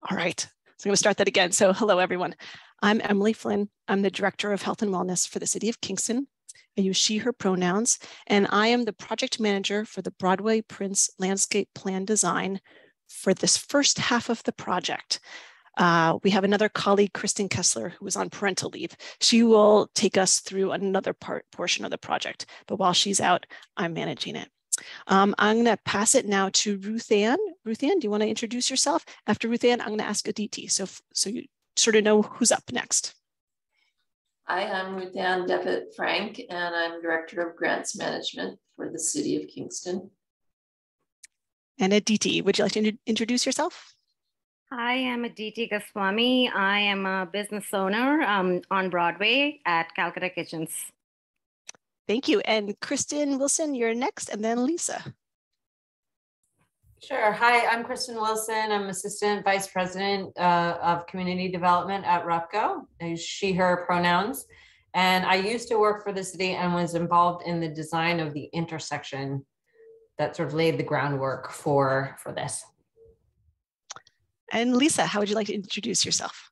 All right, so I'm going to start that again. So hello, everyone. I'm Emily Flynn. I'm the Director of Health and Wellness for the City of Kingston. I use she, her pronouns, and I am the project manager for the Broadway Prince Landscape Plan Design for this first half of the project. We have another colleague, Kristen Kessler, who is on parental leave. She will take us through another portion of the project, but while she's out, I'm managing it. I'm going to pass it now to Ruth Ann. Ruth Ann, do you want to introduce yourself? After Ruth Ann, I'm going to ask Aditi, so you sort of know who's up next. Hi, I'm Ruth Ann Devitt Frank, and I'm Director of Grants Management for the City of Kingston. And Aditi, would you like to introduce yourself? Hi, I'm Aditi Goswami. I am a business owner on Broadway at Calcutta Kitchens. Thank you. And Kristen Wilson, you're next, and then Lisa. Sure. Hi, I'm Kristen Wilson. I'm Assistant Vice President of Community Development at REPCO. I use she, her pronouns. And I used to work for the city and was involved in the design of the intersection that sort of laid the groundwork for this. And Lisa, how would you like to introduce yourself?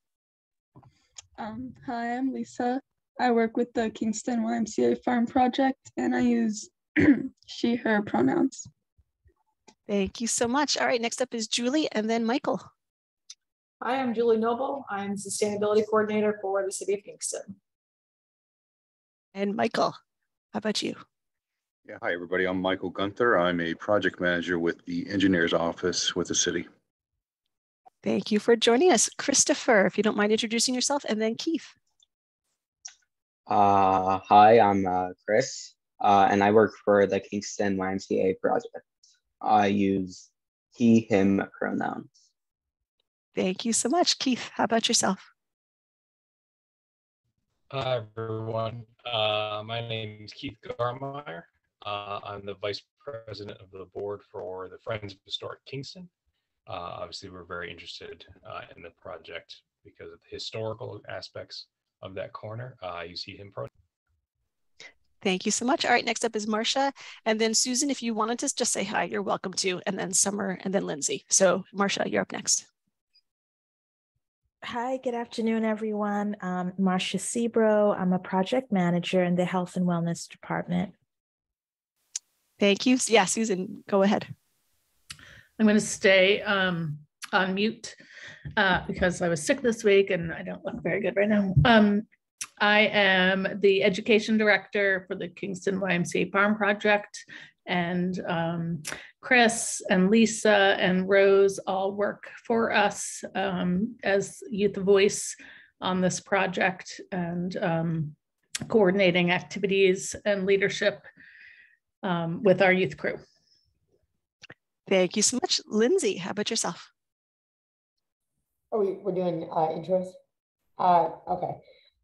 Hi, I'm Lisa. I work with the Kingston YMCA Farm Project, and I use she, her pronouns. Thank you so much. All right, next up is Julie and then Michael. Hi, I'm Julie Noble. I'm Sustainability Coordinator for the City of Kingston. And Michael, how about you? Yeah, hi everybody. I'm Michael Gunther. I'm a project manager with the engineer's office with the city. Thank you for joining us. Christopher, if you don't mind introducing yourself, and then Keith. Hi, I'm Chris, and I work for the Kingston YMCA project. I use he, him pronouns. Thank you so much. Keith, how about yourself? Hi, everyone. My name is Keith Garmeyer. I'm the Vice President of the board for the Friends of Historic Kingston. Obviously, we're very interested in the project because of the historical aspects of that corner. I use he, him pronouns. Thank you so much. All right, next up is Marcia. And then Susan, if you wanted to just say hi, you're welcome to. And then Summer, and then Lindsay. So Marcia, you're up next. Hi, good afternoon, everyone. Marcia Sebro. I'm a project manager in the Health and Wellness Department. Thank you. Yeah, Susan, go ahead. I'm going to stay on mute because I was sick this week and I don't look very good right now. I am the education director for the Kingston YMCA Farm Project, and Chris and Lisa and Rose all work for us as Youth Voice on this project and coordinating activities and leadership with our youth crew. Thank you so much. Lindsay, how about yourself? We're doing intros? Okay.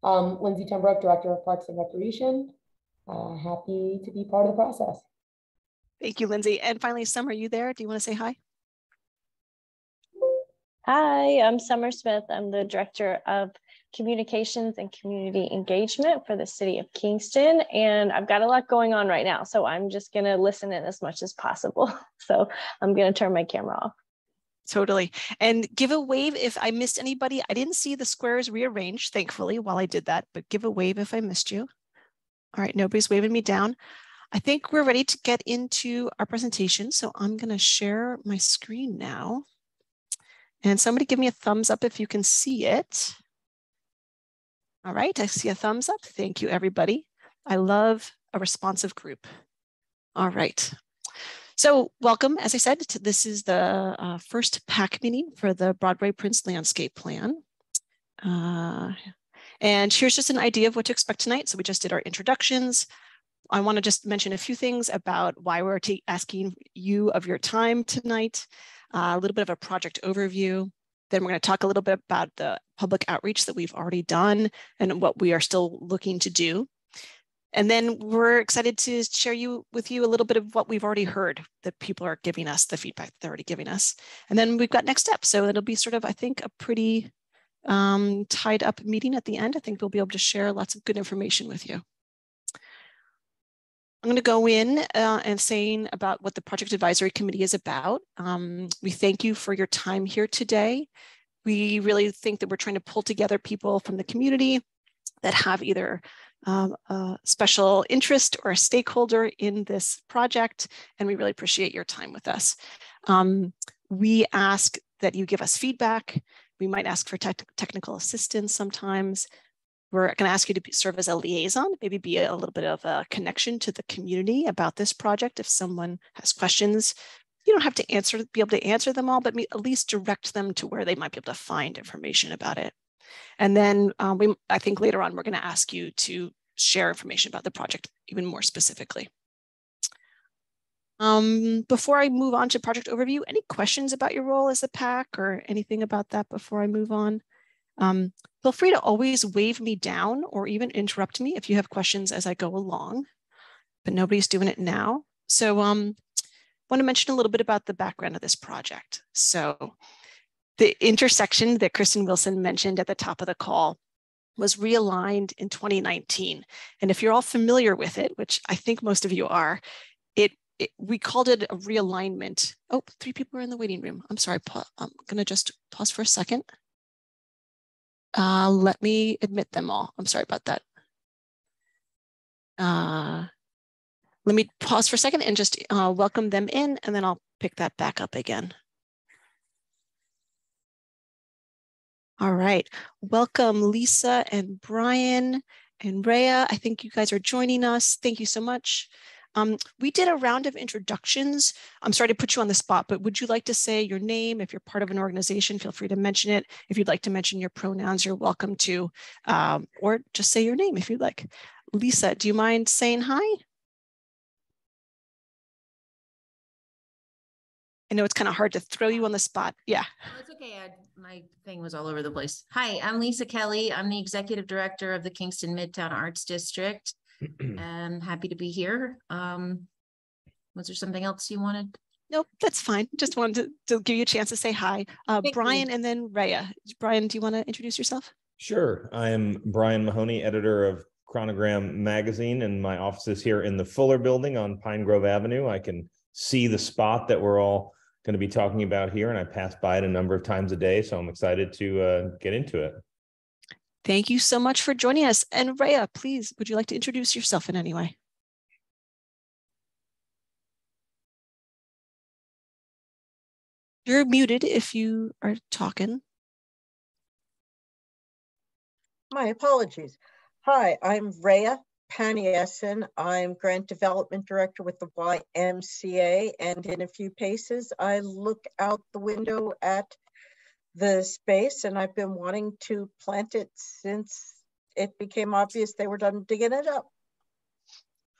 Lindsay Tenbrook, Director of Parks and Recreation. Happy to be part of the process. Thank you, Lindsay. And finally, Summer, are you there? Do you want to say hi? Hi, I'm Summer Smith. I'm the Director of Communications and Community Engagement for the City of Kingston. And I've got a lot going on right now, so I'm just going to listen in as much as possible. So I'm going to turn my camera off. Totally. And give a wave if I missed anybody. I didn't see the squares rearranged, thankfully, while I did that, but give a wave if I missed you. All right, nobody's waving me down. I think we're ready to get into our presentation. So I'm going to share my screen now. And somebody give me a thumbs up if you can see it. All right, I see a thumbs up. Thank you, everybody. I love a responsive group. All right. So welcome, as I said, this is the first PAC meeting for the Broadway Prince Landscape Plan. And here's just an idea of what to expect tonight. So we just did our introductions. I want to just mention a few things about why we're asking you of your time tonight, a little bit of a project overview. Then we're going to talk a little bit about the public outreach that we've already done and what we are still looking to do. And then we're excited to share with you a little bit of what we've already heard that people are giving us, the feedback they're already giving us. And then we've got next steps. So it'll be sort of, I think, a pretty tied up meeting at the end. I think we'll be able to share lots of good information with you. I'm going to go in and saying about what the Project Advisory Committee is about. We thank you for your time here today. We really think that we're trying to pull together people from the community that have either a special interest or a stakeholder in this project, and we really appreciate your time with us. We ask that you give us feedback. We might ask for technical assistance sometimes. We're going to ask you to serve as a liaison, maybe be a little bit of a connection to the community about this project. If someone has questions, you don't have to be able to answer them all, but at least direct them to where they might be able to find information about it. And then I think later on, we're going to ask you to share information about the project even more specifically. Before I move on to project overview, any questions about your role as a PAC or anything about that before I move on? Feel free to always wave me down or even interrupt me if you have questions as I go along, but nobody's doing it now. So I want to mention a little bit about the background of this project. So the intersection that Kristen Wilson mentioned at the top of the call was realigned in 2019. And if you're all familiar with it, which I think most of you are, we called it a realignment. Oh, 3 people are in the waiting room. I'm sorry, I'm gonna just pause for a second. Let me admit them all. I'm sorry about that. Let me pause for a second and just welcome them in, and then I'll pick that back up again. All right, welcome Lisa and Brian and Rhea. I think you guys are joining us. Thank you so much. We did a round of introductions. I'm sorry to put you on the spot, but would you like to say your name? If you're part of an organization, feel free to mention it. If you'd like to mention your pronouns, you're welcome to, or just say your name if you'd like. Lisa, do you mind saying hi? I know it's kind of hard to throw you on the spot. Yeah. Oh, it's okay. My thing was all over the place. Hi, I'm Lisa Kelly. I'm the executive director of the Kingston Midtown Arts District. And happy to be here. Was there something else you wanted? Nope, that's fine. Just wanted to give you a chance to say hi. Brian and then Rhea. Brian, do you want to introduce yourself? Sure. I am Brian Mahoney, editor of Chronogram Magazine, and my office is here in the Fuller Building on Pine Grove Avenue. I can see the spot that we're all going to be talking about here, and I pass by it a number of times a day, so I'm excited to get into it. Thank you so much for joining us. And Rhea, please, would you like to introduce yourself in any way? You're muted if you are talking. My apologies. Hi, I'm Rhea Panieson. I'm Grant Development Director with the YMCA, and in a few paces, I look out the window at the space, and I've been wanting to plant it since it became obvious they were done digging it up.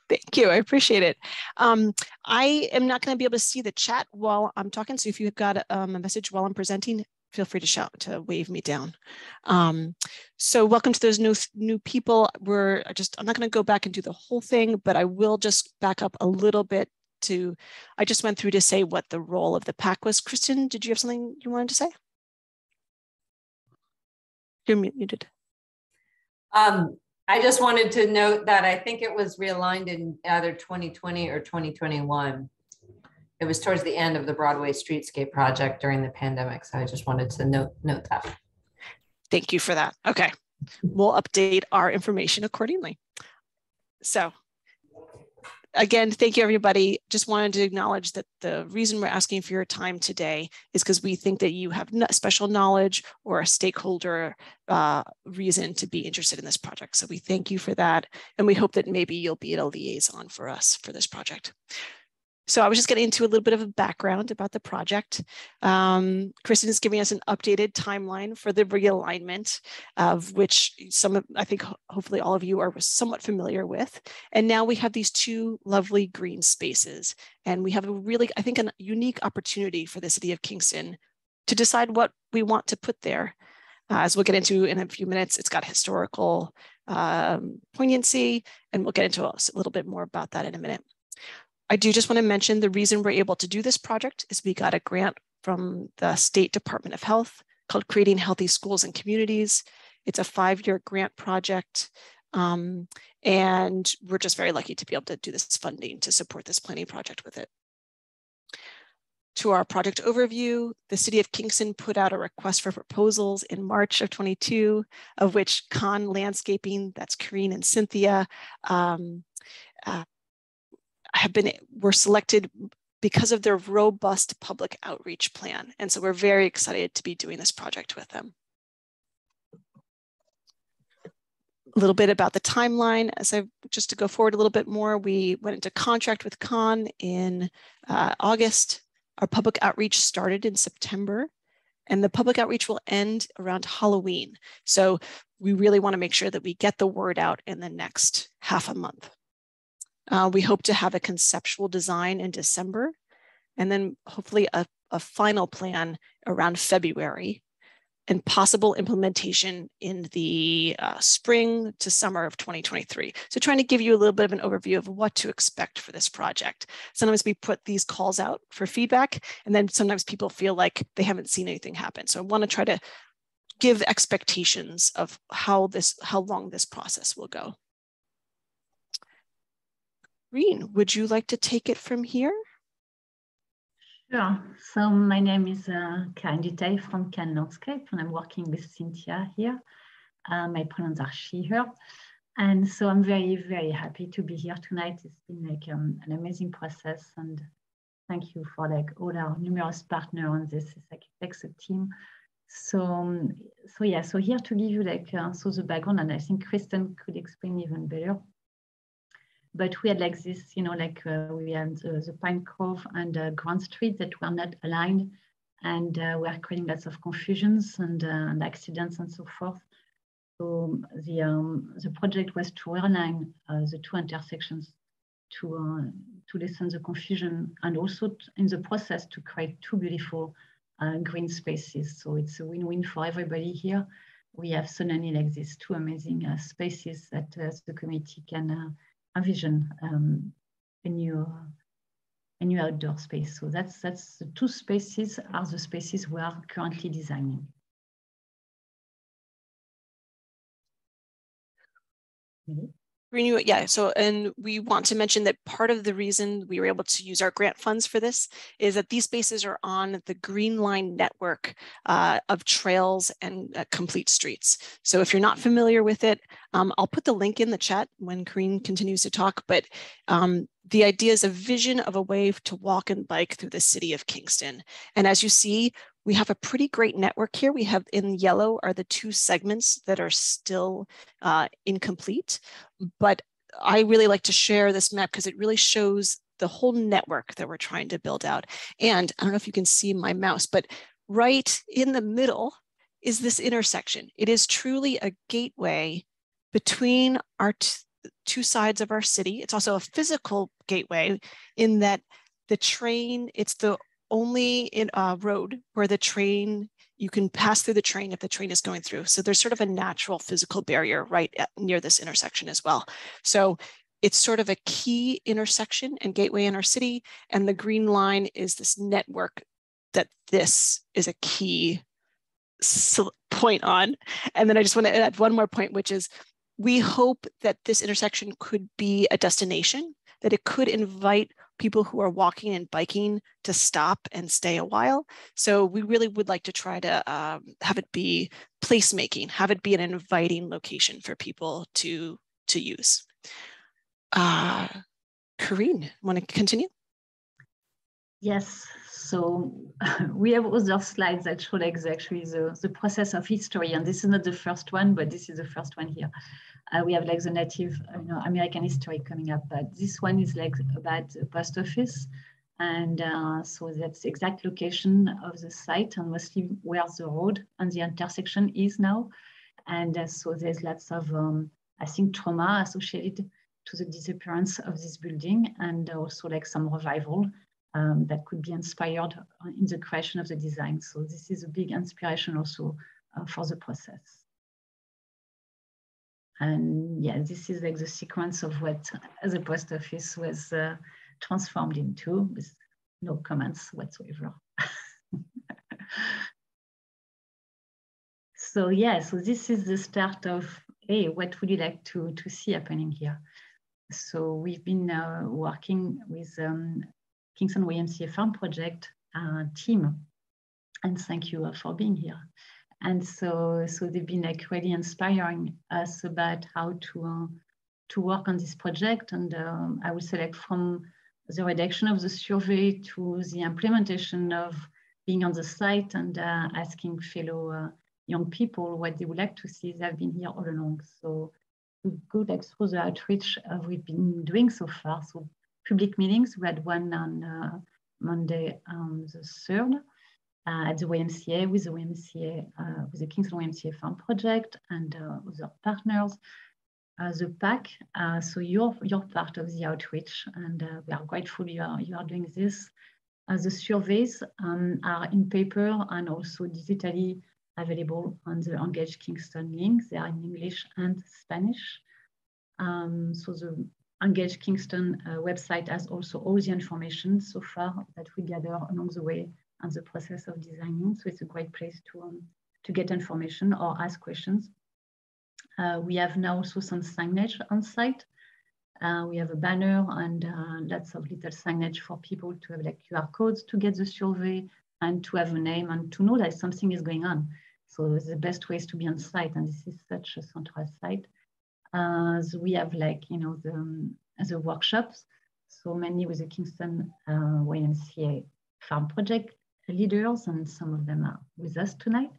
Thank you, I appreciate it. I am not going to be able to see the chat while I'm talking, so if you've got a message while I'm presenting, feel free to wave me down. So welcome to those new people. I'm not going to go back and do the whole thing, but I will just back up a little bit I just went through to say what the role of the PAC was. Kristen, did you have something you wanted to say? You're muted. I just wanted to note that I think it was realigned in either 2020 or 2021. It was towards the end of the Broadway streetscape project during the pandemic. So I just wanted to note that. Thank you for that. Okay, we'll update our information accordingly. So again, thank you, everybody. Just wanted to acknowledge that the reason we're asking for your time today is because we think that you have special knowledge or a stakeholder reason to be interested in this project. So we thank you for that. And we hope that maybe you'll be a liaison for us for this project. So I was just getting into a little bit of a background about the project. Kristen is giving us an updated timeline for the realignment, of which I think hopefully all of you are somewhat familiar with. And now we have these 2 lovely green spaces. And we have a really, I think, a unique opportunity for the city of Kingston to decide what we want to put there. As we'll get into in a few minutes, it's got historical poignancy, and we'll get into a little bit more about that in a minute. I do just want to mention the reason we're able to do this project is we got a grant from the State Department of Health called Creating Healthy Schools and Communities. It's a 5-year grant project. And we're just very lucky to be able to do this funding to support this planning project with it. to our project overview, the City of Kingston put out a request for proposals in March of 22, of which Con Landscaping, that's Karine and Cynthia, were selected because of their robust public outreach plan. And so we're very excited to be doing this project with them. A little bit about the timeline. Just to go forward a little bit more, we went into contract with Con in August. Our public outreach started in September, and the public outreach will end around Halloween. So we really want to make sure that we get the word out in the next half a month. We hope to have a conceptual design in December, and then hopefully a final plan around February, and possible implementation in the spring to summer of 2023. So trying to give you a little bit of an overview of what to expect for this project. Sometimes we put these calls out for feedback, and then sometimes people feel like they haven't seen anything happen. So I want to try to give expectations of how long this process will go. Reen, would you like to take it from here? Sure. So my name is Karine Dutay from Can Landscape, and I'm working with Cynthia here. My pronouns are she, her. And so I'm very, very happy to be here tonight. It's been like an amazing process, and thank you for like all our numerous partners on this. It's like it takes a team. So yeah, so here to give you like so the background, and I think Kristen could explain even better. But we had like this, you know, like we had the Pine Grove and Grand Street that were not aligned, and we are creating lots of confusions and accidents and so forth. So the project was to realign the two intersections to lessen the confusion, and also in the process to create two beautiful green spaces. So it's a win-win for everybody here. We have suddenly like these two amazing spaces that the community can envision a new outdoor space. So that's the two spaces are the spaces we are currently designing. Really? Renew it, yeah. So, and we want to mention that part of the reason we were able to use our grant funds for this is that these spaces are on the Green Line network of trails and complete streets. So if you're not familiar with it, I'll put the link in the chat when Karine continues to talk, but the idea is a vision of a way to walk and bike through the city of Kingston. And as you see, we have a pretty great network here. We have in yellow are the two segments that are still incomplete, but I really like to share this map because it really shows the whole network that we're trying to build out. And I don't know if you can see my mouse, but right in the middle is this intersection. It is truly a gateway between our two sides of our city. It's also a physical gateway in that the train, it's the only road where the train, you can pass through the train if the train is going through. So there's sort of a natural physical barrier right near this intersection as well. So it's sort of a key intersection and gateway in our city. And the Green Line is this network that this is a key point on. And then I just want to add one more point, which is we hope that this intersection could be a destination, that it could invite people who are walking and biking to stop and stay a while. So we really would like to try to have it be placemaking, have it be an inviting location for people to use. Karine, want to continue? Yes, so we have other slides that show like actually the process of history, and this is not the first one, but this is the first one here. We have like the Native American history coming up, but this one is like about the post office, and so that's the exact location of the site and mostly where the road and the intersection is now, and so there's lots of I think trauma associated to the disappearance of this building, and also like some revival that could be inspired in the creation of the design. So this is a big inspiration also for the process. And yeah, this is like the sequence of what the post office was transformed into, with no comments whatsoever. So yeah, so this is the start of, hey, what would you like to see happening here? So we've been working with Kingston YMCA Farm Project team. And thank you for being here. And so they've been like really inspiring us about how to work on this project. And I would say like from the redaction of the survey to the implementation of being on the site and asking fellow young people what they would like to see, they've been here all along. So to go like through the outreach we've been doing so far. So public meetings, we had one on Monday, the 3rd, at the YMCA with the YMCA, with the Kingston YMCA Farm Project and other partners. The PAC, so you're part of the outreach, and we are grateful you are doing this. The surveys are in paper and also digitally available on the Engage Kingston link. They are in English and Spanish. So the Engage Kingston website has also all the information so far that we gather along the way and the process of designing. So it's a great place to get information or ask questions. We have now also some signage on site. We have a banner and lots of little signage for people to have like QR codes to get the survey and to have a name and to know that something is going on. So the best way is to be on site, and this is such a central site. So we have like, you know, the workshops. So many with the Kingston YMCA Farm Project leaders, and some of them are with us tonight.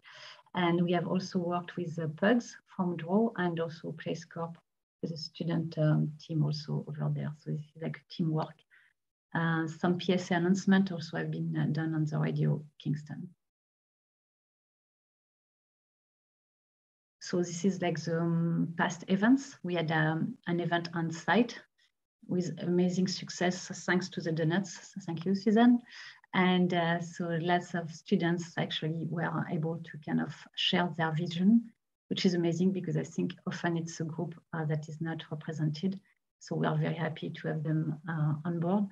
And we have also worked with the PUGs from DRAW and also Place Corp with a student team also over there. So this is like teamwork. Some PSA announcements also have been done on the radio Kingston. So this is like the past events. We had an event on site with amazing success thanks to the donuts. So thank you, Susan. And so lots of students actually were able to kind of share their vision, which is amazing because I think often it's a group that is not represented. So we are very happy to have them on board.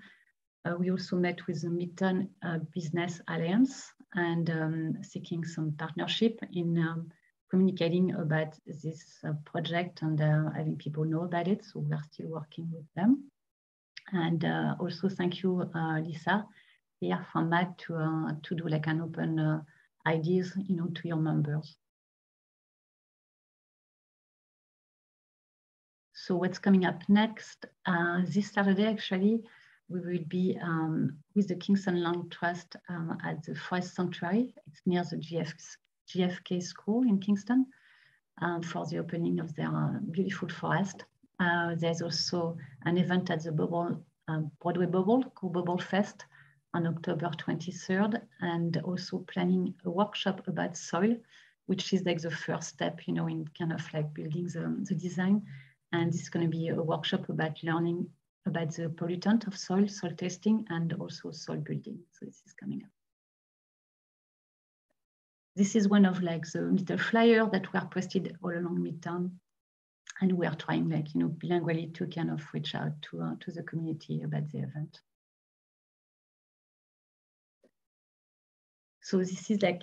We also met with the Midtown Business Alliance and seeking some partnership in communicating about this project and having people know about it. So we are still working with them. And also thank you, Lisa, here from MAC to do like an open ideas, you know, to your members. So what's coming up next? This Saturday, actually, we will be with the Kingston Land Trust at the Forest Sanctuary. It's near the GFK School in Kingston for the opening of their beautiful forest. There's also an event at the Broadway Bubble called Bubble Fest on October 23rd, and also planning a workshop about soil, which is like the first step, you know, in kind of like building the design. And this is going to be a workshop about learning about the pollutant of soil testing, and also soil building. So this is coming up. This is one of like the little flyer that were posted all along Midtown. And we are trying like, you know, bilingually to kind of reach out to the community about the event. So this is like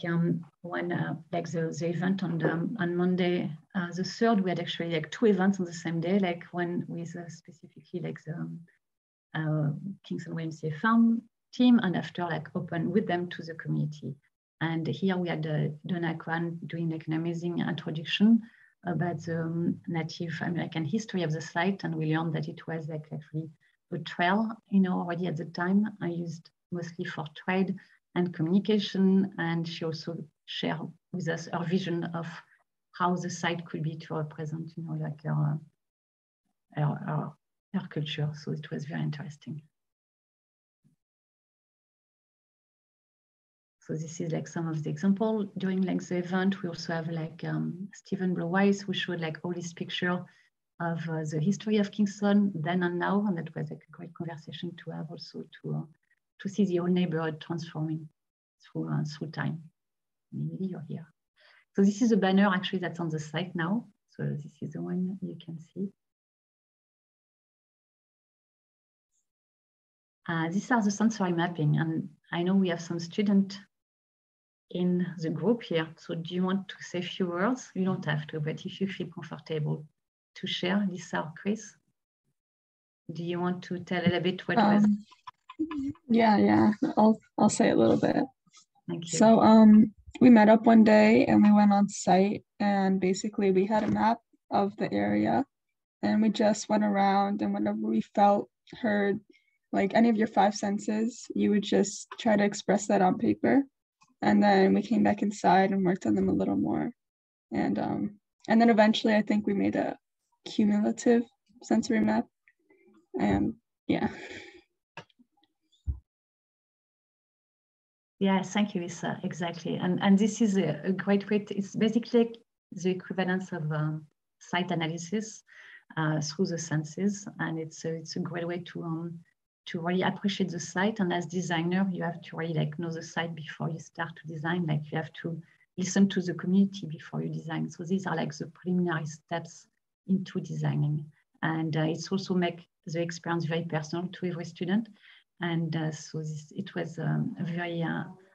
one like the event on Monday, the 3rd. We had actually like 2 events on the same day, like one with specifically like the Kingston YMCA Farm team, and after like open with them to the community. And here we had Donna Kwan doing like an amazing introduction about the Native American history of the site, and we learned that it was like actually a trail, you know, already at the time. I used mostly for trade and communication, and she also shared with us her vision of how the site could be to represent, you know, like our culture. So it was very interesting. So this is like some of the example during like the event. We also have like Stephen Blowise, who showed like all this picture of the history of Kingston then and now, and that was like a great conversation to have also to see the old neighborhood transforming through time. Maybe you're here. So this is a banner actually that's on the site now. So this is the one you can see. These are the sensory mapping, and I know we have some students in the group here. So do you want to say a few words? You don't have to, but if you feel comfortable to share, Lisa or Chris, do you want to tell a little bit what was Yeah, I'll say a little bit. Thank you. So we met up one day and we went on site, and basically we had a map of the area, and we just went around, and whenever we felt, heard, like any of your five senses, you would just try to express that on paper. And then we came back inside and worked on them a little more. And then eventually I think we made a cumulative sensory map. And yeah. Yes, thank you, Lisa. Exactly. And this is a great way. It's basically the equivalence of site analysis through the senses. And it's a great way to really appreciate the site. And as designer, you have to really like know the site before you start to design. Like you have to listen to the community before you design. So these are like the preliminary steps into designing. And it's also make the experience very personal to every student. And so it was a very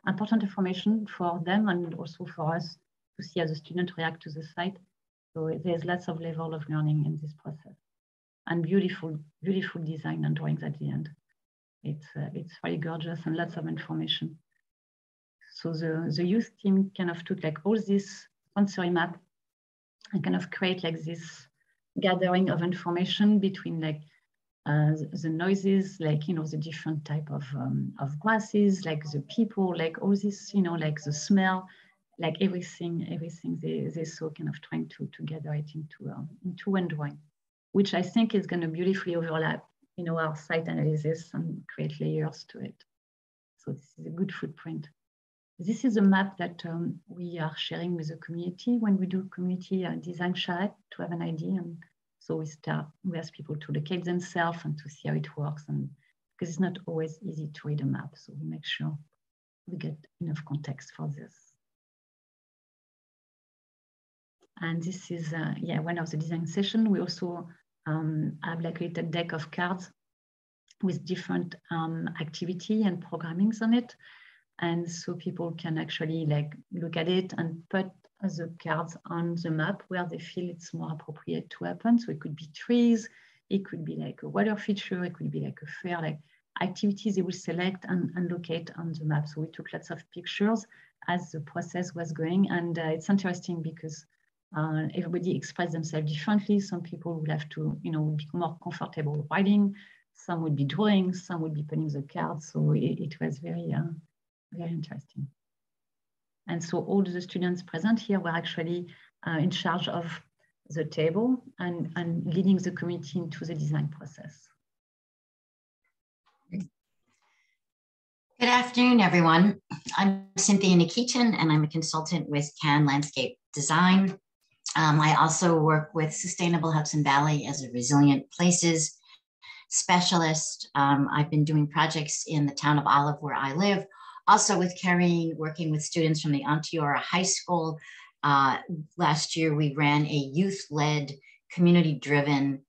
important information for them and also for us to see how the student react to the site. So there's lots of level of learning in this process. And beautiful, beautiful design and drawings at the end. It's very gorgeous and lots of information. So the youth team kind of took like all this sensory map and kind of create like this gathering of information between like the noises, like, you know, the different type of grasses, like the people, like all this, you know, like the smell, like everything they saw, kind of trying to gather it into one drawing, which I think is going to beautifully overlap, you know, our site analysis and create layers to it. So this is a good footprint. This is a map that we are sharing with the community when we do community design charrette to have an idea. And so we ask people to locate themselves and to see how it works, and because it's not always easy to read a map. So we make sure we get enough context for this. And this is, one of the design session. We also have like a little deck of cards with different activity and programmings on it. And so people can actually like look at it and put the cards on the map where they feel it's more appropriate to happen. So it could be trees, it could be like a water feature, it could be like a fair, like activities they will select and locate on the map. So we took lots of pictures as the process was going. And it's interesting because everybody expressed themselves differently. Some people will have to, you know, be more comfortable writing. Some would be drawing, some would be putting the cards. So it was very, very interesting. And so all the students present here were actually in charge of the table and leading the community into the design process. Good afternoon, everyone. I'm Cynthia Nikitin, and I'm a consultant with Can Landscape Design. I also work with Sustainable Hudson Valley as a resilient places specialist. I've been doing projects in the town of Olive where I live, also with working with students from the Onteora High School. Last year, we ran a youth-led, community-driven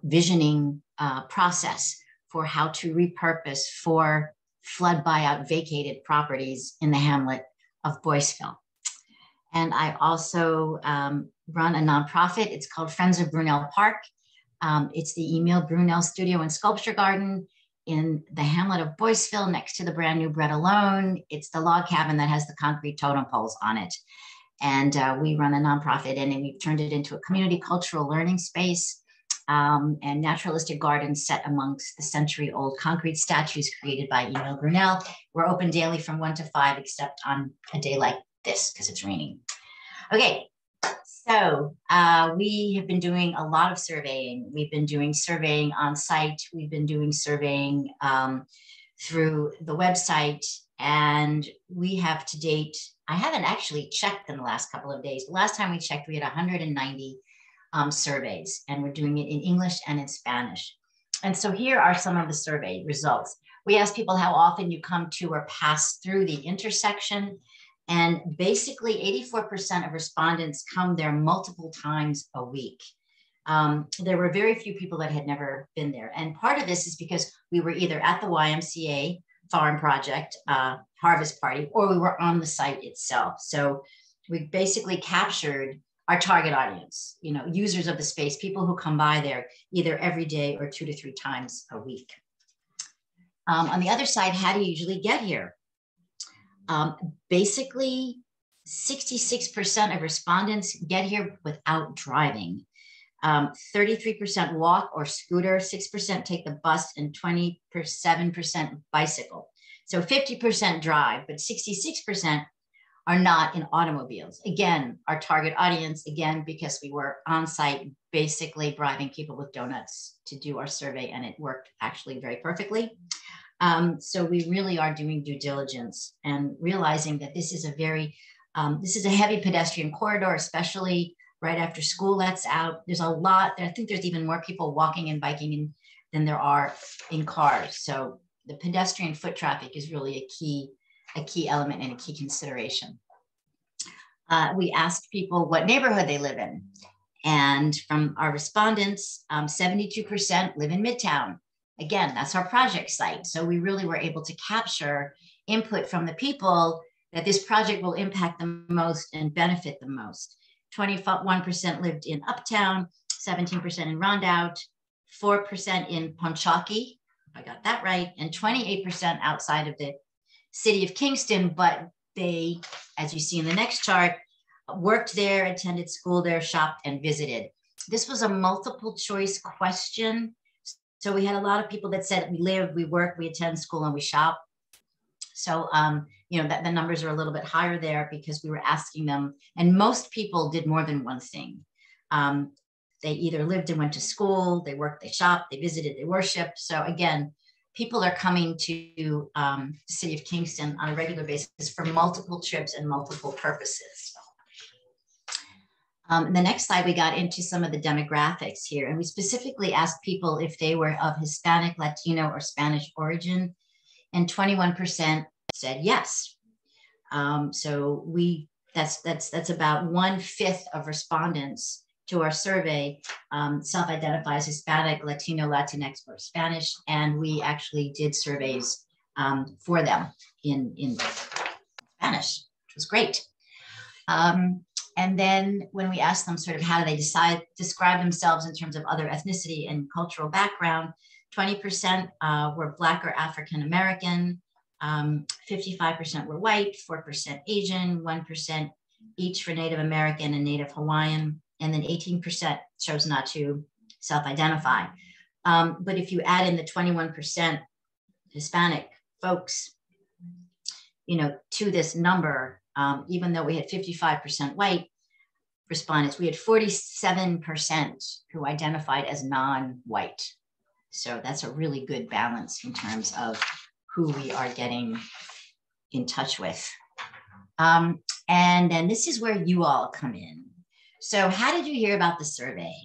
visioning process for how to repurpose 4 flood buyout vacated properties in the hamlet of Boyceville. And I also run a nonprofit. It's called Friends of Brunel Park. It's the Emile Brunel Studio and Sculpture Garden in the hamlet of Boyceville, next to the brand new Bread Alone. It's the log cabin that has the concrete totem poles on it. And we run a nonprofit, and we've turned it into a community cultural learning space and naturalistic gardens set amongst the century-old concrete statues created by Emile Brunel. We're open daily from 1 to 5, except on a day like this, because it's raining. Okay, so we have been doing a lot of surveying. We've been doing surveying on site. We've been doing surveying through the website, and we have to date, I haven't actually checked in the last couple of days. The last time we checked, we had 190 surveys, and we're doing it in English and in Spanish. And so here are some of the survey results. We asked people how often you come to or pass through the intersection. And basically 84% of respondents come there multiple times a week. There were very few people that had never been there. And part of this is because we were either at the YMCA Farm Project Harvest Party, or we were on the site itself. So we basically captured our target audience, you know, users of the space, people who come by there either every day or 2 to 3 times a week. On the other side, how do you usually get here? Basically, 66% of respondents get here without driving. 33% walk or scooter, 6% take the bus, and 27% bicycle. So 50% drive, but 66% are not in automobiles. Again, our target audience, again, because we were on site, basically bribing people with donuts to do our survey, and it worked actually very perfectly. So we really are doing due diligence and realizing that this is a heavy pedestrian corridor, especially right after school lets out. There's a lot, I think there's even more people walking and biking than there are in cars. So the pedestrian foot traffic is really a key element and a key consideration. We asked people what neighborhood they live in. And from our respondents, 72% live in Midtown. Again, that's our project site. So we really were able to capture input from the people that this project will impact the most and benefit the most. 21% lived in Uptown, 17% in Rondout, 4% in Ponchaki, if I got that right, and 28% outside of the city of Kingston, but they, as you see in the next chart, worked there, attended school there, shopped, and visited. This was a multiple choice question. So we had a lot of people that said we live, we work, we attend school, and we shop. So, you know, that the numbers are a little bit higher there because we were asking them, and most people did more than one thing. They either lived and went to school, they worked, they shopped, they visited, they worshiped. So again, people are coming to the city of Kingston on a regular basis for multiple trips and multiple purposes. In the next slide, we got into some of the demographics here, and we specifically asked people if they were of Hispanic, Latino, or Spanish origin, and 21% said yes. So that's about 1/5 of respondents to our survey self-identify as Hispanic, Latino, Latinx, or Spanish, and we actually did surveys for them in Spanish, which was great. And then when we asked them sort of how do they describe themselves in terms of other ethnicity and cultural background, 20% were Black or African American, 55% were white, 4% Asian, 1% each for Native American and Native Hawaiian, and then 18% chose not to self-identify. But if you add in the 21% Hispanic folks, you know, to this number, even though we had 55% white respondents, we had 47% who identified as non-white. So that's a really good balance in terms of who we are getting in touch with. And then this is where you all come in. So how did you hear about the survey?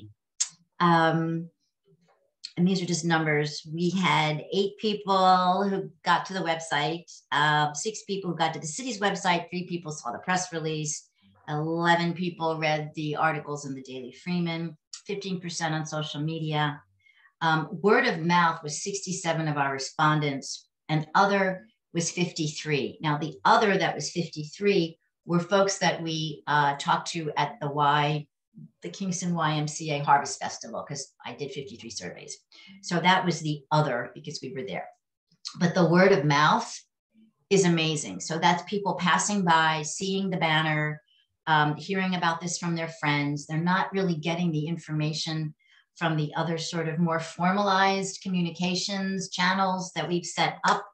And these are just numbers. We had 8 people who got to the website, 6 people who got to the city's website, 3 people saw the press release, 11 people read the articles in the Daily Freeman, 15% on social media. Word of mouth was 67 of our respondents, and other was 53. Now the other that was 53 were folks that we talked to at the Kingston YMCA Harvest Festival, because I did 53 surveys. So that was the other because we were there. But the word of mouth is amazing. So that's people passing by, seeing the banner, hearing about this from their friends. They're not really getting the information from the other sort of more formalized communications channels that we've set up.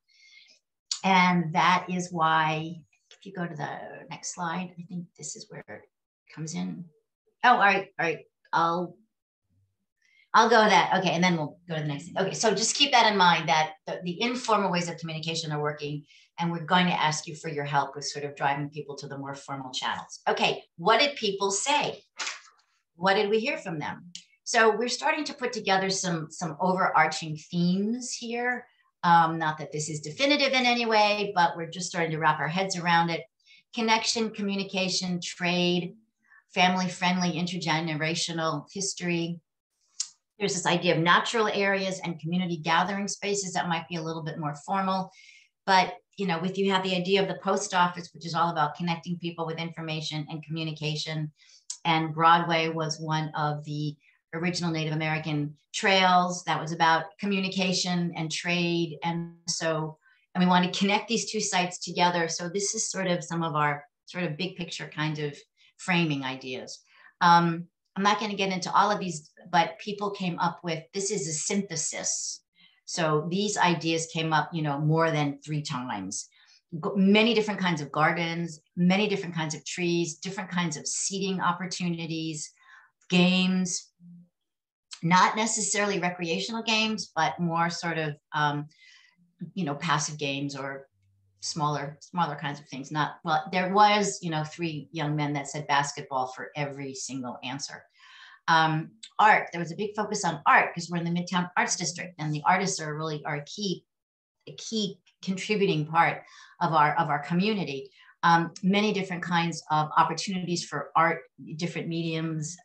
And that is why, if you go to the next slide, I think this is where it comes in. Oh, all right. I'll go with that. Okay, and then we'll go to the next thing. Okay, so just keep that in mind that the informal ways of communication are working, and we're going to ask you for your help with sort of driving people to the more formal channels. Okay, what did people say? What did we hear from them? So we're starting to put together some overarching themes here. Not that this is definitive in any way, but we're just starting to wrap our heads around it. Connection, communication, trade, family-friendly, intergenerational history. There's this idea of natural areas and community gathering spaces that might be a little bit more formal. But, you know, you have the idea of the post office, which is all about connecting people with information and communication. And Broadway was one of the original Native American trails. That was about communication and trade. And we want to connect these two sites together. So this is sort of some of our sort of big picture kind of framing ideas. I'm not going to get into all of these, but people came up with, this is a synthesis. So these ideas came up, more than 3 times. Many different kinds of gardens, many different kinds of trees, different kinds of seating opportunities, games, not necessarily recreational games, but more sort of, passive games or smaller kinds of things. There was, 3 young men that said basketball for every single answer. Art, there was a big focus on art because we're in the Midtown Arts District, and the artists are really a key contributing part of our community. Many different kinds of opportunities for art, different mediums,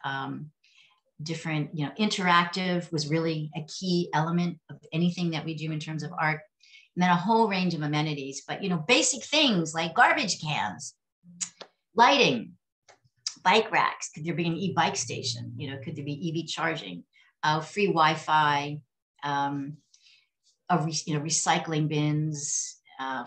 different, interactive was really a key element of anything that we do in terms of art. And then a whole range of amenities, but, basic things like garbage cans, lighting, bike racks. Could there be an e-bike station? Could there be EV charging, free Wi-Fi, recycling bins,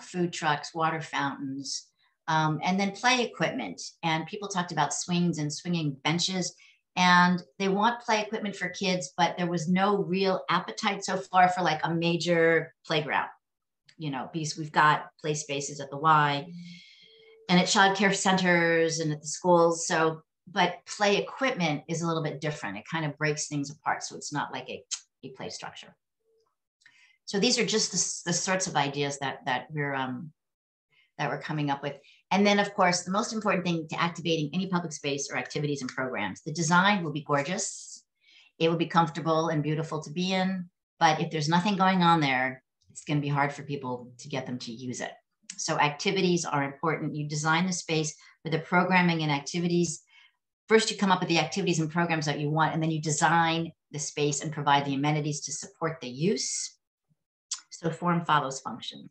food trucks, water fountains, and then play equipment. And people talked about swings and swinging benches. And they want play equipment for kids, but there was no real appetite so far for like a major playground, because we've got play spaces at the Y and at child care centers and at the schools. So, but play equipment is a little bit different. It kind of breaks things apart. So it's not like a play structure. So these are just the sorts of ideas that we're coming up with. And then, of course, the most important thing to activating any public space or activities and programs, the design will be gorgeous. It will be comfortable and beautiful to be in. But if there's nothing going on there, it's going to be hard for people to get them to use it. So activities are important. You design the space with the programming and activities. First, you come up with the activities and programs that you want, and then you design the space and provide the amenities to support the use. So form follows function.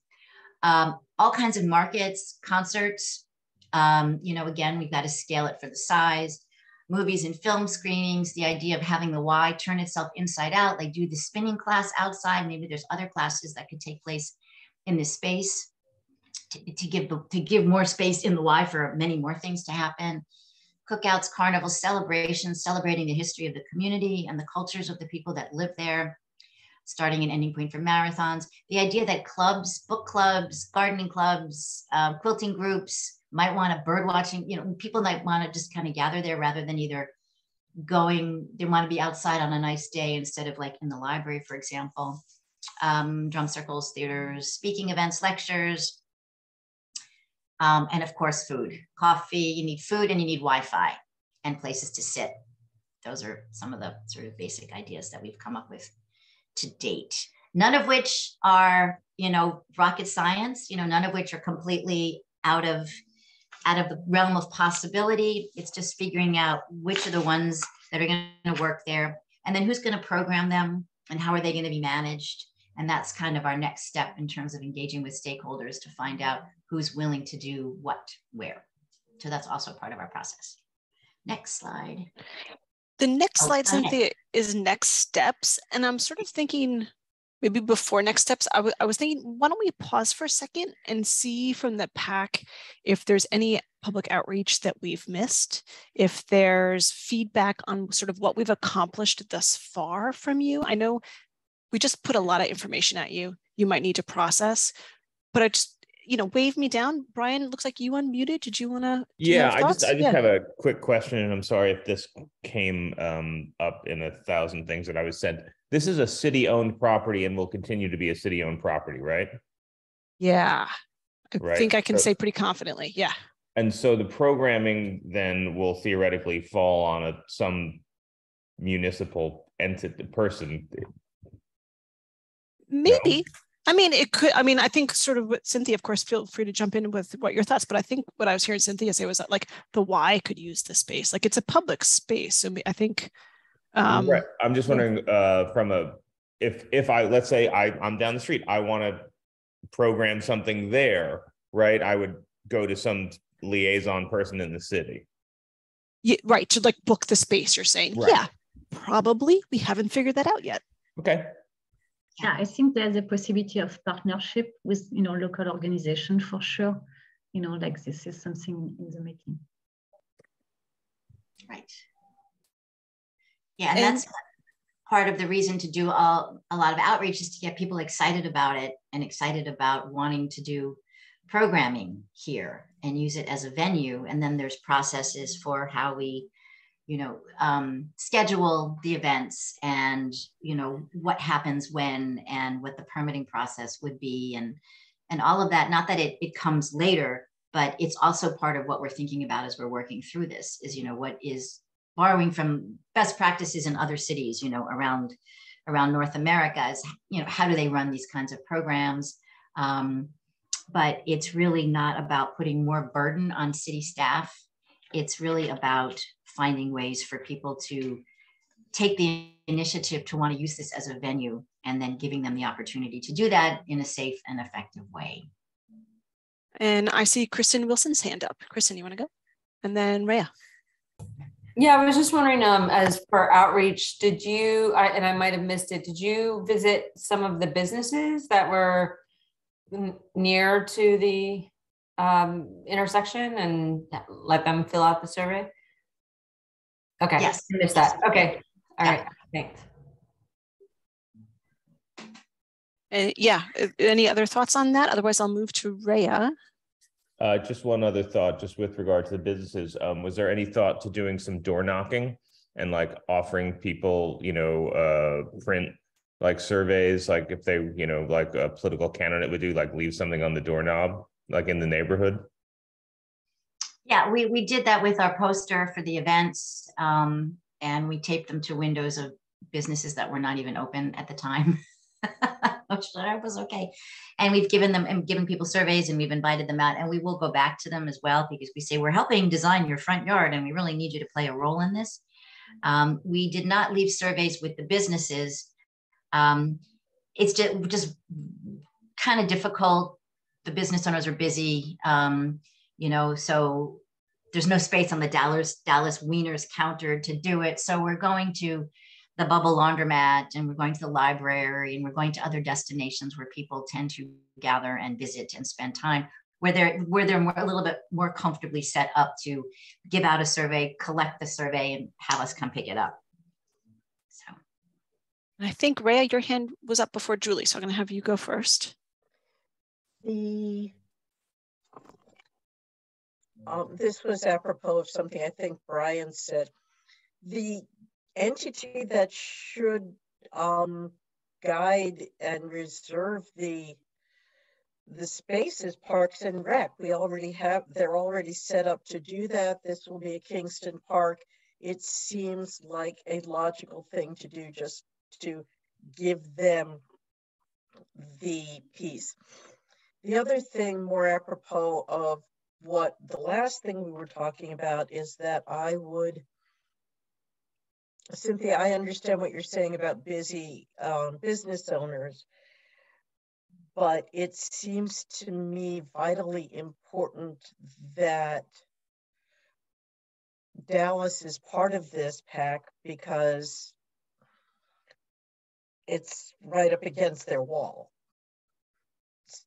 All kinds of markets, concerts, again, we've got to scale it for the size. Movies and film screenings, the idea of having the Y turn itself inside out, like do the spinning class outside. Maybe there's other classes that could take place in this space to give more space in the Y for many more things to happen. Cookouts, carnivals, celebrations, celebrating the history of the community and the cultures of the people that live there. Starting and ending point for marathons. The idea that clubs, book clubs, gardening clubs, quilting groups might want a bird watching, people might want to just kind of gather there rather than either they want to be outside on a nice day instead of like in the library, for example. Drum circles, theaters, speaking events, lectures, and of course, food, coffee. You need food and you need Wi-Fi and places to sit. Those are some of the sort of basic ideas that we've come up with to date, none of which are, rocket science, none of which are completely out of the realm of possibility. It's just figuring out which are the ones that are going to work there, and then who's going to program them and how are they going to be managed. And that's kind of our next step in terms of engaging with stakeholders to find out who's willing to do what, where. So that's also part of our process. Next slide. The next slide, Cynthia, is next steps. And I'm sort of thinking maybe before next steps, I was thinking, why don't we pause for a second and see from the pack if there's any public outreach that we've missed, if there's feedback on sort of what we've accomplished thus far from you. I know we just put a lot of information at you. You might need to process, but I just, wave me down. Brian, it looks like you unmuted. Did you want to? Yeah, I just have a quick question, and I'm sorry if this came up in 1,000 things that I was said. This is a city-owned property and will continue to be a city-owned property, right? Yeah, I think I can say pretty confidently. Yeah. And so the programming then will theoretically fall on some municipal entity person. Maybe. No? I mean, it could. I mean, I think sort of what Cynthia, of course, feel free to jump in with what your thoughts. But I think what I was hearing Cynthia say was that like the Y could use the space, like it's a public space. So I think. Right. I'm just wondering if let's say I'm down the street, I want to program something there, right? I would go to some liaison person in the city. Yeah, right. To like book the space, you're saying. Right. Probably. We haven't figured that out yet. Okay. Yeah, I think there's a possibility of partnership with, local organization for sure. Like this is something in the making. Right. Yeah, and that's part of the reason to do a lot of outreach is to get people excited about it and excited about wanting to do programming here and use it as a venue. And then there's processes for how we, schedule the events and, what happens when and what the permitting process would be and all of that. Not that it comes later, but it's also part of what we're thinking about as we're working through this is, what is borrowing from best practices in other cities, around North America is, how do they run these kinds of programs? But it's really not about putting more burden on city staff. It's really about finding ways for people to take the initiative to want to use this as a venue and then giving them the opportunity to do that in a safe and effective way. And I see Kristen Wilson's hand up. Kristen, you want to go? And then Rhea. Yeah, I was just wondering, as for outreach, did you, and I might have missed it, did you visit some of the businesses that were near to the intersection and let them fill out the survey? Okay, yes, I missed that. Okay, all right, thanks. Yeah, any other thoughts on that? Otherwise, I'll move to Rhea. Just one other thought, just with regard to the businesses. Was there any thought to doing some door knocking and like offering people, print like surveys, like if they, like a political candidate would do, like leave something on the doorknob, like in the neighborhood? Yeah, we did that with our poster for the events, and we taped them to windows of businesses that were not even open at the time. Which I was okay. And we've given people surveys and we've invited them out, and we will go back to them as well because we say we're helping design your front yard and we really need you to play a role in this. We did not leave surveys with the businesses. It's just kind of difficult. The business owners are busy, so there's no space on the Dallas Wieners counter to do it. So we're going to the Bubble Laundromat and we're going to the library and we're going to other destinations where people tend to gather and visit and spend time, where they're a little bit more comfortably set up to give out a survey, collect the survey, and have us come pick it up. So I think Rhea, your hand was up before Julie, so I'm going to have you go first. This was apropos of something I think Brian said. The entity that should guide and reserve the space is Parks and Rec. They're already set up to do that. This will be a Kingston Park. It seems like a logical thing to do, just to give them the piece. The other thing, more apropos of what the last thing we were talking about, is that Cynthia, I understand what you're saying about busy business owners, but it seems to me vitally important that Dallas is part of this pack because it's right up against their wall.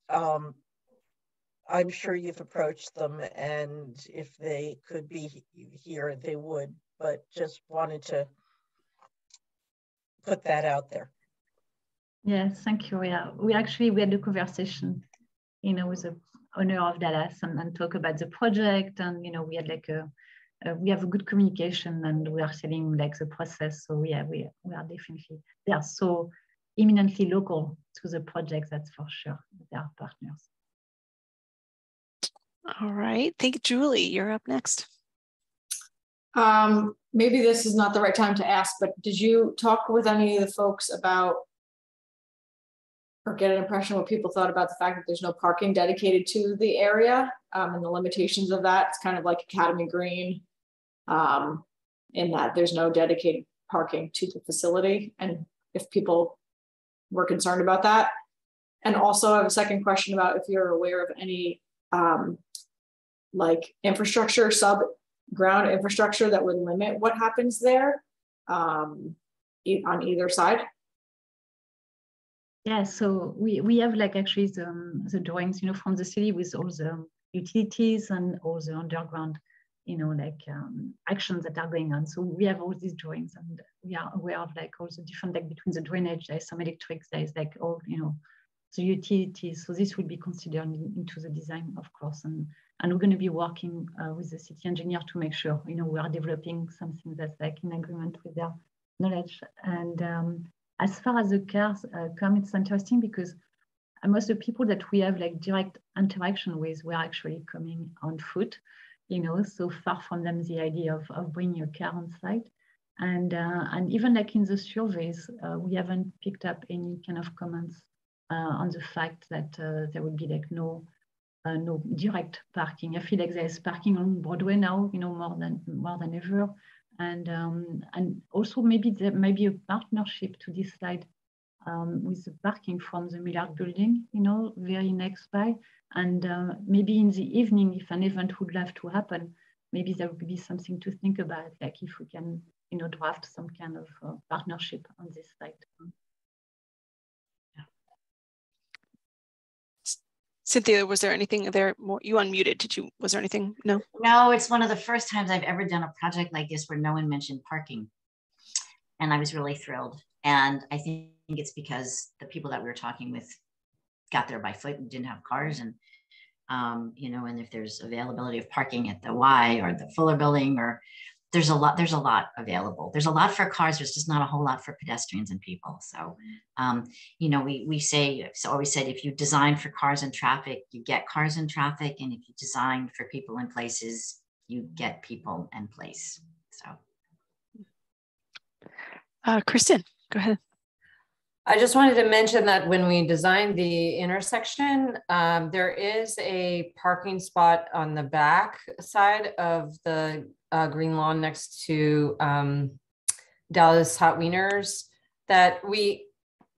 I'm sure you've approached them, and if they could be here, they would, but just wanted to put that out there. Yes, thank you. Yeah, we had a conversation, with the owner of Dallas and talk about the project, and we had we have a good communication, and we are selling the process. So we are definitely, they are so eminently local to the project, that's for sure. They are partners. All right, thank you, Julie. You're up next. Maybe this is not the right time to ask, but did you talk with any of the folks about, or get an impression what people thought about the fact that there's no parking dedicated to the area, and the limitations of that? It's kind of like Academy Green, in that there's no dedicated parking to the facility, and if people were concerned about that. And also I have a second question about if you're aware of any like infrastructure, sub-ground infrastructure that would limit what happens there. on either side? Yeah, so we have like actually the drawings, you know, from the city with all the utilities and all the underground, you know, like actions that are going on. So we have all these drawings, and we are aware of like all the different, like between the drainage, there's some electrics, there's like all, you know, the utilities. So this will be considered into the design, of course. And we're going to be working with the city engineer to make sure, you know, we are developing something that's like in agreement with their knowledge. And as far as the cars come, it's interesting because most of the people that we have like direct interaction with, we're actually coming on foot, you know, so far from them the idea of bringing a car on site. And even like in the surveys, we haven't picked up any kind of comments on the fact that there would be like no direct parking. I feel like there's parking on Broadway now, you know, more than ever. And also maybe there may be a partnership to decide with the parking from the Millard building, you know, very next by. And maybe in the evening, if an event would have to happen, maybe there would be something to think about, like if we can, you know, draft some kind of partnership on this site. Cynthia, was there anything there more? You unmuted, was there anything? No? No, it's one of the first times I've ever done a project like this where no one mentioned parking. And I was really thrilled. And I think it's because the people that we were talking with got there by foot and didn't have cars. And, you know, and if there's availability of parking at the Y or the Fuller building, or there's a lot available. There's a lot for cars. There's just not a whole lot for pedestrians and people. So, you know, we always said, if you design for cars and traffic, you get cars and traffic. And if you design for people and places, you get people and place. So. Kristen, go ahead. I just wanted to mention that when we designed the intersection, there is a parking spot on the back side of the green lawn next to Dallas Hot Wieners that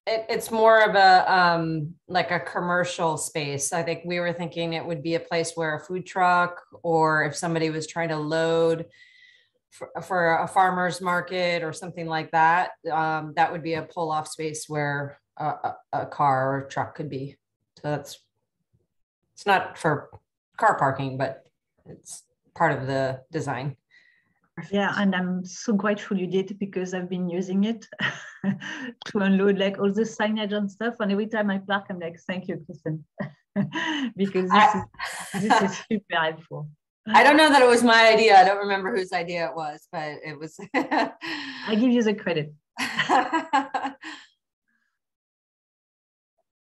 it's more of a like a commercial space. I think we were thinking it would be a place where a food truck, or if somebody was trying to load for a farmer's market or something like that, that would be a pull-off space where a car or a truck could be. So it's not for car parking, but it's part of the design. Yeah, and I'm so grateful you did, because I've been using it to unload like all the signage and stuff. And every time I park, I'm like, thank you, Kristen, because this is super helpful. I don't know that it was my idea. I don't remember whose idea it was, but it was. I give you the credit.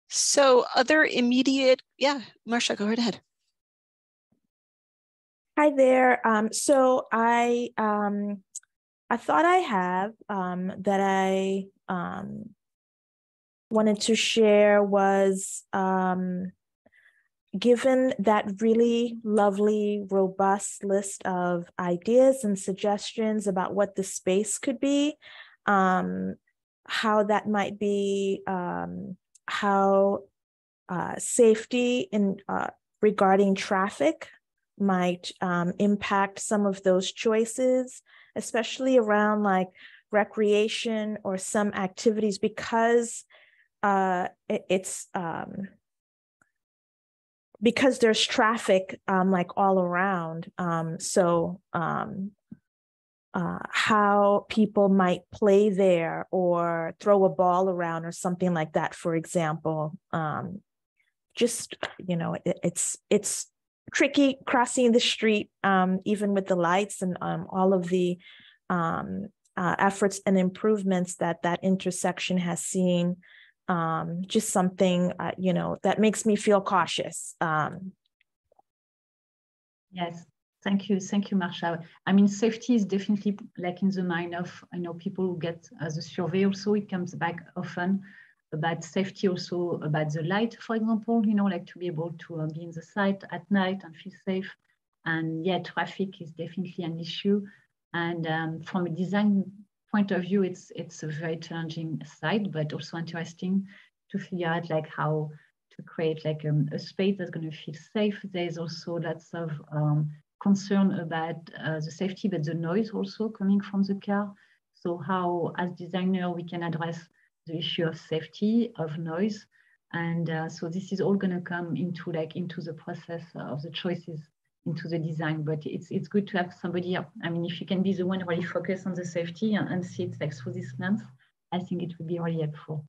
So other immediate, yeah, Marcia, go right ahead. Hi there. So I thought I have that I wanted to share was given that really lovely, robust list of ideas and suggestions about what the space could be, how that might be, how safety in regarding traffic might impact some of those choices, especially around like recreation or some activities, because because there's traffic like all around. So how people might play there or throw a ball around or something like that, for example. Just, you know, it's tricky crossing the street, even with the lights and all of the efforts and improvements that intersection has seen. Just something, you know, that makes me feel cautious. Yes, thank you, Marcia. I mean, safety is definitely like in the mind of, you know, people who get the survey. Also, it comes back often about safety, also about the light, for example, you know, like to be able to be in the site at night and feel safe. And yeah, traffic is definitely an issue. And from a design point of view, it's a very challenging site, but also interesting to figure out like how to create like a space that's going to feel safe. There's also lots of concern about the safety, but the noise also coming from the car. So how, as designer, we can address the issue of safety, of noise. And so this is all going to come into the process of the choices into the design. But it's good to have somebody, I mean, if you can be the one really focus on the safety and see it like through this lens, I think it would be really helpful.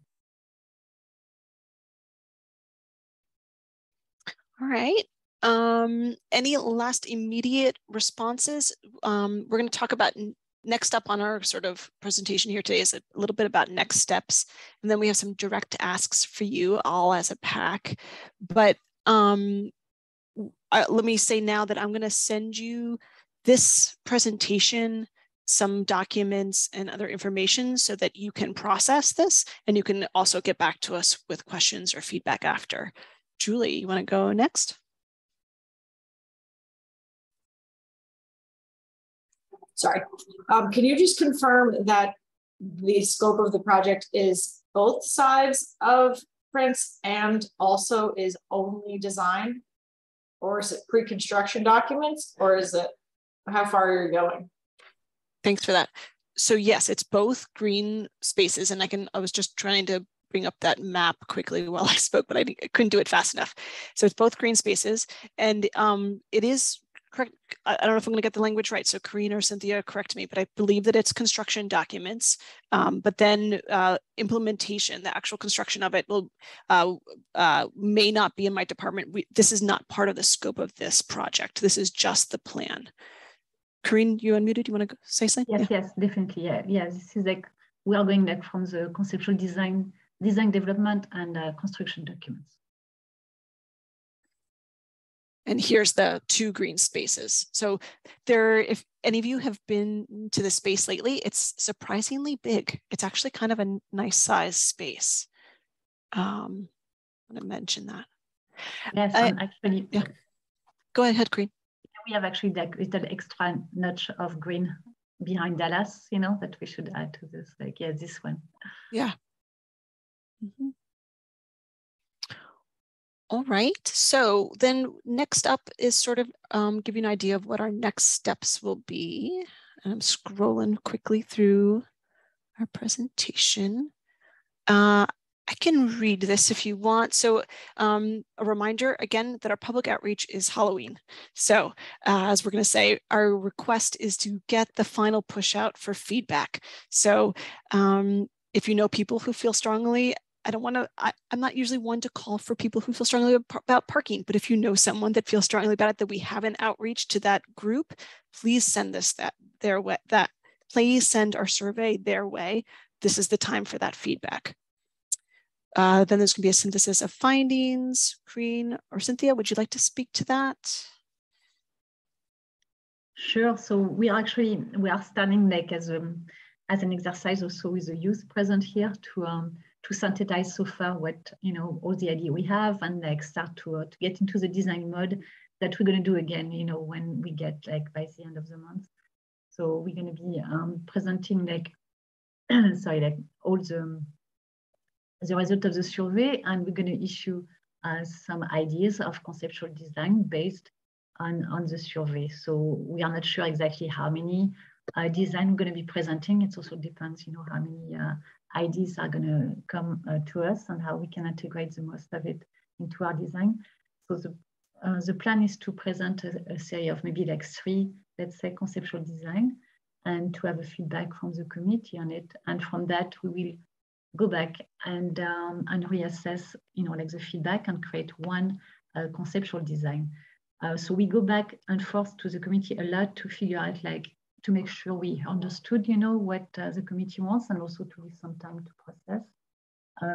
All right. Any last immediate responses? We're going to talk about next up on our sort of presentation here today is a little bit about next steps. And then we have some direct asks for you all as a pack. But let me say now that I'm going to send you this presentation, some documents and other information so that you can process this and you can also get back to us with questions or feedback after. Julie, you want to go next? Sorry. Can you just confirm that the scope of the project is both sides of prints and also is only design? Or is it pre-construction documents? Or is it, how far are you going? Thanks for that. So yes, it's both green spaces, and I was just trying to bring up that map quickly while I spoke, but I couldn't do it fast enough. So it's both green spaces, and it is correct. I don't know if I'm going to get the language right, so Karina or Cynthia, correct me, but I believe that it's construction documents. But then implementation, the actual construction of it will may not be in my department. This is not part of the scope of this project. This is just the plan. Karine, you unmuted. You want to say something? Yes, yes, definitely. Yeah, this is like we are going like from the conceptual design development and construction documents. And here's the 2 green spaces. So there, if any of you have been to the space lately, it's surprisingly big. It's actually kind of a nice size space. I want to mention that. Yes, actually. Yeah. Go ahead, Green. We have actually that little extra notch of green behind Dallas, you know, that we should add to this. Like, yeah, this one. Yeah. Mm-hmm. All right. So then next up is sort of give you an idea of what our next steps will be. And I'm scrolling quickly through our presentation. I can read this if you want. So a reminder again that our public outreach is Halloween. So as we're going to say, our request is to get the final push out for feedback. So if you know people who feel strongly, I'm not usually one to call for people who feel strongly about parking, but if you know someone that feels strongly about it, that we have an outreach to that group, please send this their way. Please send our survey their way. This is the time for that feedback. Then there's going to be a synthesis of findings. Karine or Cynthia, would you like to speak to that? Sure. So we are starting like as an exercise also with the youth present here to synthesize so far what, you know, all the idea we have and like start to get into the design mode that we're going to do again, you know, when we get like by the end of the month. So we're going to be presenting like, sorry, like all the result of the survey, and we're going to issue some ideas of conceptual design based on the survey. So we are not sure exactly how many design we're going to be presenting. It also depends, you know, how many ideas are going to come to us and how we can integrate the most of it into our design. So the plan is to present a series of maybe like 3, let's say, conceptual design, and to have a feedback from the committee on it. And from that, we will go back and reassess, you know, like the feedback and create one conceptual design. So we go back and forth to the committee a lot to figure out, like, to make sure we understood, you know, what the committee wants, and also to give some time to process.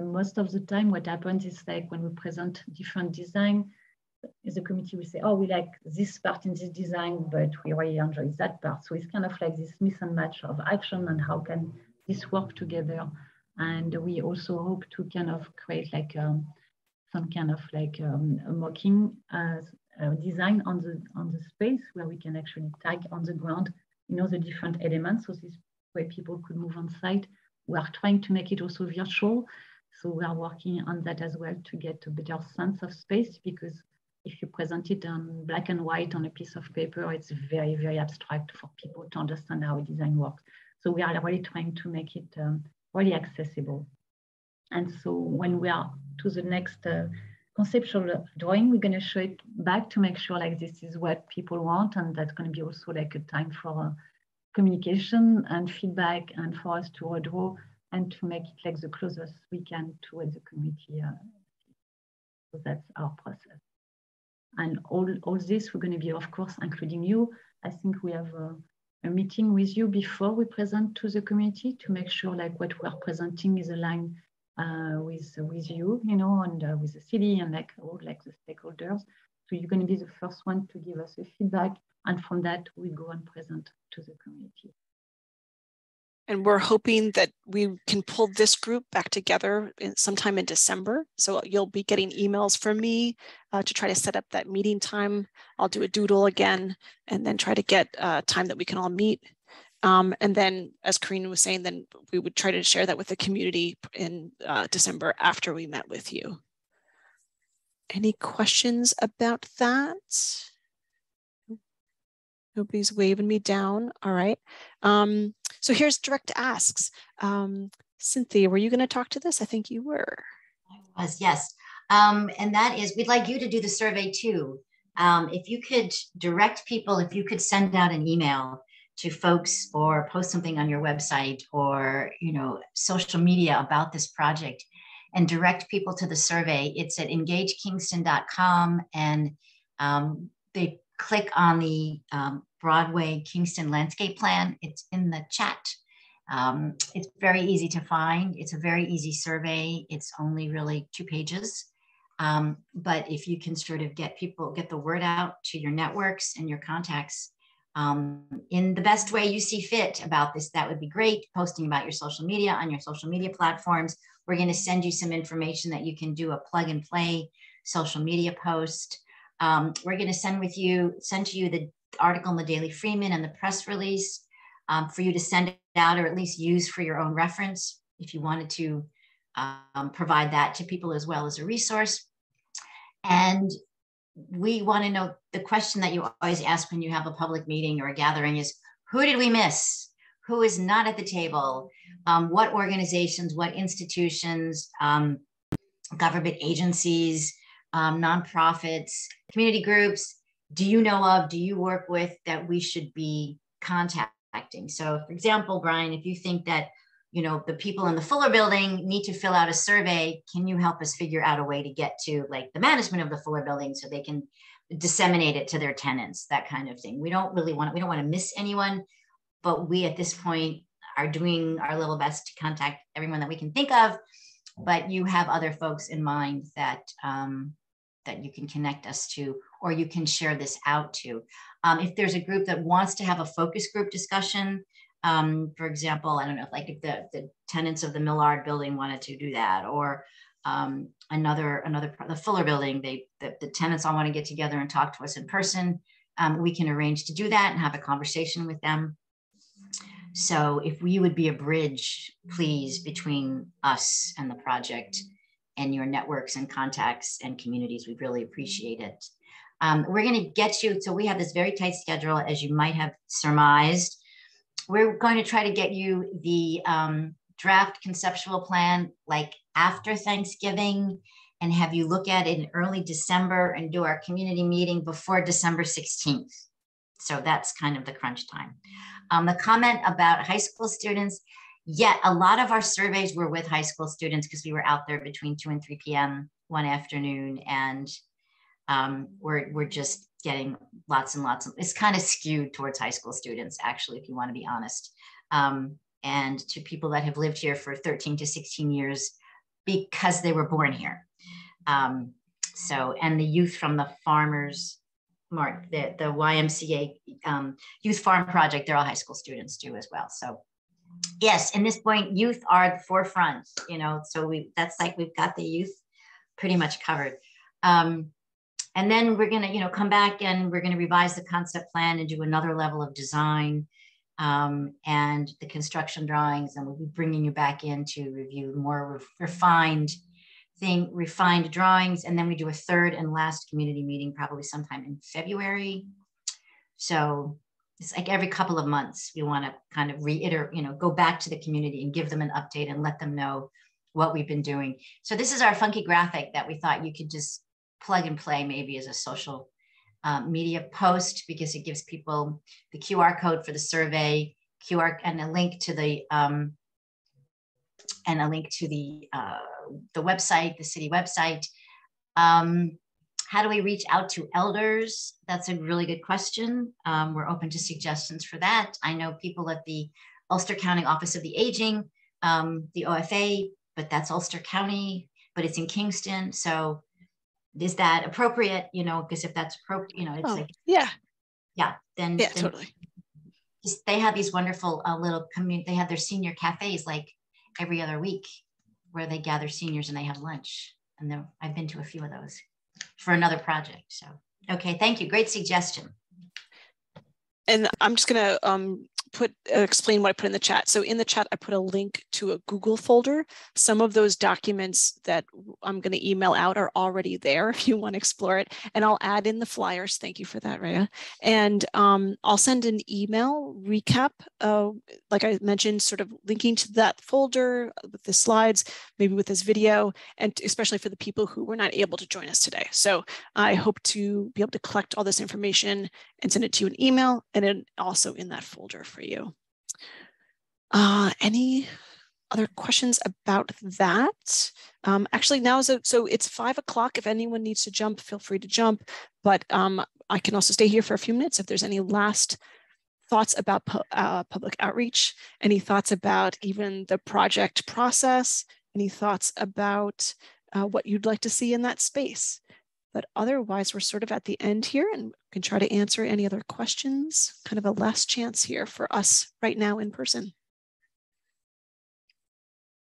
Most of the time, what happens is like when we present different design, the committee will say, oh, we like this part in this design, but we really enjoy that part. So it's kind of like this mix and match of action and how can this work together. And we also hope to kind of create like some kind of like a mocking design on the space where we can actually tag on the ground, you know, the different elements. So this way people could move on site. We are trying to make it also virtual. So we are working on that as well to get a better sense of space, because if you present it on black and white on a piece of paper, it's very, very abstract for people to understand how a design works. So we are really trying to make it really accessible. And so when we are to the next conceptual drawing, we're going to show it back to make sure like this is what people want, and that's going to be also like a time for communication and feedback, and for us to redraw and to make it like the closest we can to what the community. So that's our process. And all this, we're going to be, of course, including you. I think we have a meeting with you before we present to the community to make sure like what we're presenting is aligned with you, you know, and with the city and like all like the stakeholders. So you're going to be the first one to give us a feedback, and from that we go and present to the community. And we're hoping that we can pull this group back together sometime in December. So you'll be getting emails from me to try to set up that meeting time. I'll do a doodle again and then try to get time that we can all meet. And then, as Karina was saying, then we would try to share that with the community in December after we met with you. Any questions about that? Nobody's waving me down. All right. So here's direct asks. Cynthia, were you going to talk to this? I think you were. I was, yes. And that is, we'd like you to do the survey too. If you could direct people, if you could send out an email to folks or post something on your website or, you know, social media about this project and direct people to the survey. It's at engagekingston.com, and they click on the Broadway Kingston landscape plan. It's in the chat. It's very easy to find. It's a very easy survey. It's only really 2 pages. But if you can sort of get the word out to your networks and your contacts in the best way you see fit about this, that would be great. Posting about your social media on your social media platforms. We're going to send you some information that you can do a plug and play social media post. We're going to send to you the article in the Daily Freeman and the press release for you to send out, or at least use for your own reference if you wanted to provide that to people as well as a resource. And we want to know, the question that you always ask when you have a public meeting or a gathering is, who did we miss? Who is not at the table? What organizations, what institutions, government agencies, nonprofits, community groups do you know of, do you work with, that we should be contacting? So for example, Brian, if you think that, you know, the people in the Fuller building need to fill out a survey, can you help us figure out a way to get to like the management of the Fuller building so they can disseminate it to their tenants, that kind of thing. We don't want to miss anyone, but we at this point are doing our little best to contact everyone that we can think of. But you have other folks in mind that that you can connect us to, or you can share this out to. If there's a group that wants to have a focus group discussion, for example, I don't know, like if the tenants of the Millard building wanted to do that, or the Fuller building, the tenants all want to get together and talk to us in person, we can arrange to do that and have a conversation with them. So if we would be a bridge, please, between us and the project and your networks and contacts and communities, we'd really appreciate it. We're going to get you, so we have this very tight schedule, as you might have surmised. We're going to try to get you the draft conceptual plan like after Thanksgiving, and have you look at it in early December and do our community meeting before December 16th. So that's kind of the crunch time. The comment about high school students, yeah, a lot of our surveys were with high school students because we were out there between 2 and 3 p.m. one afternoon, and we're just getting lots and lots of, it's kind of skewed towards high school students, actually, if you want to be honest, and to people that have lived here for 13 to 16 years because they were born here. So, and the youth from the farmers, the YMCA Youth Farm Project, they're all high school students too as well. So yes, in this point, youth are the forefront, you know, so that's like, we've got the youth pretty much covered. And then we're going to, you know, come back and we're going to revise the concept plan and do another level of design and the construction drawings. And we'll be bringing you back in to review more refined drawings. And then we do a third and last community meeting, probably sometime in February. So it's like every couple of months, we want to kind of reiterate, go back to the community and give them an update and let them know what we've been doing. So this is our funky graphic that we thought you could just plug and play maybe as a social media post, because it gives people the QR code for the survey, and a link to the website, the city website. How do we reach out to elders? That's a really good question. We're open to suggestions for that. I know people at the Ulster County Office of the Aging, the OFA, but that's Ulster County, but it's in Kingston. So is that appropriate? Because if that's appropriate, it's then totally. They have these wonderful little community. They have their senior cafes like every other week, where they gather seniors and they have lunch. And I've been to a few of those for another project. So, okay, thank you. Great suggestion. And I'm just going to explain what I put in the chat. So in the chat, I put a link to a Google folder. Some of those documents that I'm going to email out are already there if you want to explore it. And I'll add in the flyers. Thank you for that, Rhea. And I'll send an email recap, like I mentioned, sort of linking to that folder with the slides, maybe with this video, and especially for the people who were not able to join us today. So I hope to be able to collect all this information and send it to you in email, and then also in that folder for you. Any other questions about that? Actually, now so it's 5 o'clock. If anyone needs to jump, feel free to jump. But I can also stay here for a few minutes if there's any last thoughts about public outreach, any thoughts about even the project process, any thoughts about what you'd like to see in that space. But otherwise, we're sort of at the end here and can try to answer any other questions. Kind of a last chance here for us right now in person.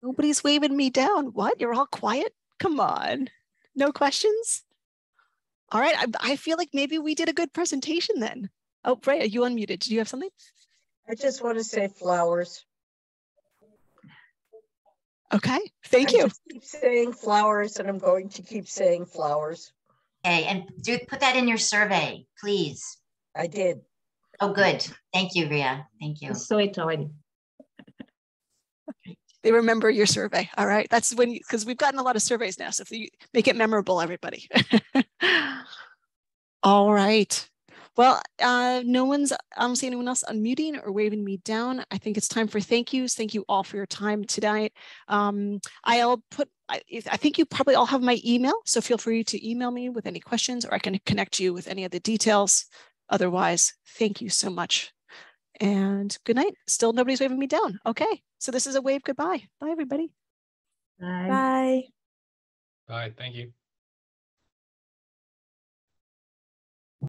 Nobody's waving me down. What? You're all quiet? Come on. No questions? All right. I feel like maybe we did a good presentation then. Oh, Rhea, you unmuted. Did you have something? I just want to say flowers. Okay. Thank you. I just keep saying flowers, and I'm going to keep saying flowers. Okay, and put that in your survey, please. I did. Oh, good. Thank you, Rhea. Thank you. I saw it already. They remember your survey. All right. That's when, because we've gotten a lot of surveys now. So if you make it memorable, everybody. All right. Well, I don't see anyone else unmuting or waving me down. I think it's time for thank yous. Thank you all for your time tonight. I think you probably all have my email, so feel free to email me with any questions, or I can connect you with any of the details. Otherwise, thank you so much. And good night. Still nobody's waving me down. Okay, so this is a wave goodbye. Bye, everybody. Bye. Bye. Thank you.